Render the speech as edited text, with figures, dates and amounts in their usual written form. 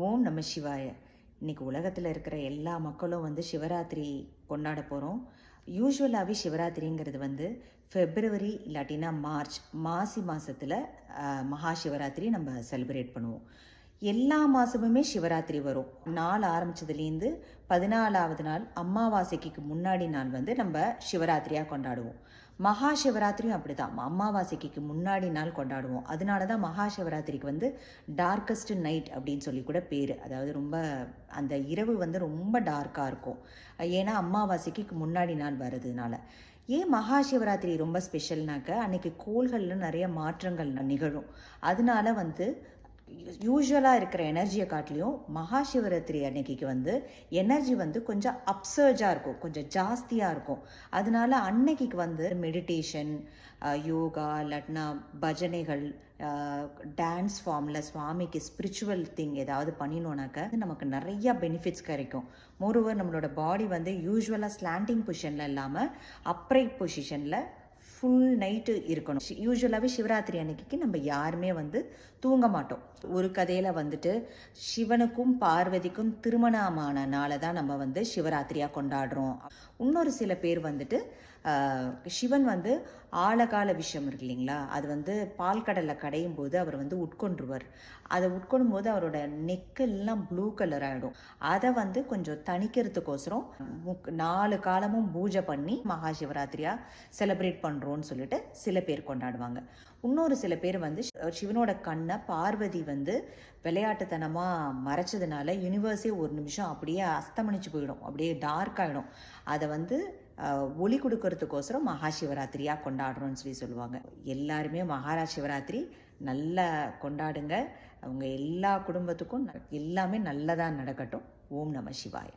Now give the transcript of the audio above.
ஓம் நம சிவாய. இன்னைக்கு உலகத்தில் இருக்கிற எல்லா மக்களும் சிவராத்திரி கொண்டாட போகிறோம். யூஸ்வலாகவே சிவராத்திரிங்கிறது ஃபெப்ரவரி இல்லாட்டினா மார்ச் மாசி மாதத்தில் மகா சிவராத்திரி நம்ம செலிப்ரேட் பண்ணுவோம். எல்லா மாதமுமே சிவராத்திரி வரும். நாள் ஆரம்பித்ததுலேருந்து 14வது நாள் அமாவாசைக்கு முன்னாடி நாள் நம்ம சிவராத்திரியாக கொண்டாடுவோம். மகா சிவராத்திரியும் அப்படி தான், அமாவாசைக்கு முன்னாடி நாள் கொண்டாடுவோம். அதனால தான் மகா சிவராத்திரிக்கு டார்க்கஸ்ட் நைட் அப்படின்னு சொல்லி கூட பேர். அதாவது ரொம்ப அந்த இரவு ரொம்ப டார்க்காக இருக்கும். ஏன்னா அமாவாசைக்கு முன்னாடி நாள் வர்றதுனால. ஏன் மகா சிவராத்திரி ரொம்ப ஸ்பெஷல்னாக்க, அன்னைக்கு கோள்களில் நிறைய மாற்றங்கள் நிகழும். அதனால யூஸ்வலாக இருக்கிற எனர்ஜியை காட்டிலையும் மகா சிவராத்திரி அன்னைக்கு எனர்ஜி கொஞ்சம் அப்சர்ஜாக இருக்கும், கொஞ்சம் ஜாஸ்தியாக இருக்கும். அதனால அன்னைக்கு மெடிடேஷன், யோகா இல்லாட்டினா பஜனைகள், டான்ஸ் ஃபார்மில் சுவாமிக்கு ஸ்பிரிச்சுவல் திங் ஏதாவது பண்ணினோன்னாக்க நமக்கு நிறையா பெனிஃபிட்ஸ் கிடைக்கும். மோரோவர் நம்மளோட பாடி யூஸ்வலாக ஸ்லாண்டிங் பொசிஷனில் இல்லாமல் அப்ரைட் பொசிஷனில் ஃபுல் நைட்டு இருக்கணும். யூஸ்வலாகவே சிவராத்திரி அன்னைக்கு நம்ம யாருமே தூங்க மாட்டோம். ஒரு கதையில் சிவனுக்கும் பார்வதிக்கும் திருமணமான நாளை தான் நம்ம சிவராத்திரியாக கொண்டாடுறோம். இன்னொரு சில பேர் சிவன் ஆழகால விஷயம் இருக்கு இல்லைங்களா, அது பால்கடலில் கடையும் போது அவர் உட்கொண்டுருவார். அதை உட்கொள்ளும் போது அவரோட நெக்கெல்லாம் ப்ளூ கலர் ஆகிடும். அதை கொஞ்சம் தணிக்கிறதுக்கோசரம் 4 காலமும் பூஜை பண்ணி மகா சிவராத்திரியாக செலிப்ரேட் பண்ணுறோன்னு சொல்லிட்டு சில பேர் கொண்டாடுவாங்க. இன்னொரு சில பேர் சிவனோட கண்ணை பார்வதி விளையாட்டுத்தனமாக மறைச்சதுனால யூனிவர்ஸே ஒரு நிமிஷம் அப்படியே அஸ்தமனிச்சு போயிடும், அப்படியே டார்க் ஆகிடும். அதை ஒளி கொடுக்கறதுக்கோசரம் மகா சிவராத்திரியாக கொண்டாடுறோன்னு சொல்லுவாங்க. எல்லாருமே மகா சிவராத்திரி நல்லா கொண்டாடுங்க. அவங்க எல்லா குடும்பத்துக்கும் எல்லாமே நல்லதாக நடக்கட்டும். ஓம் நம சிவாய.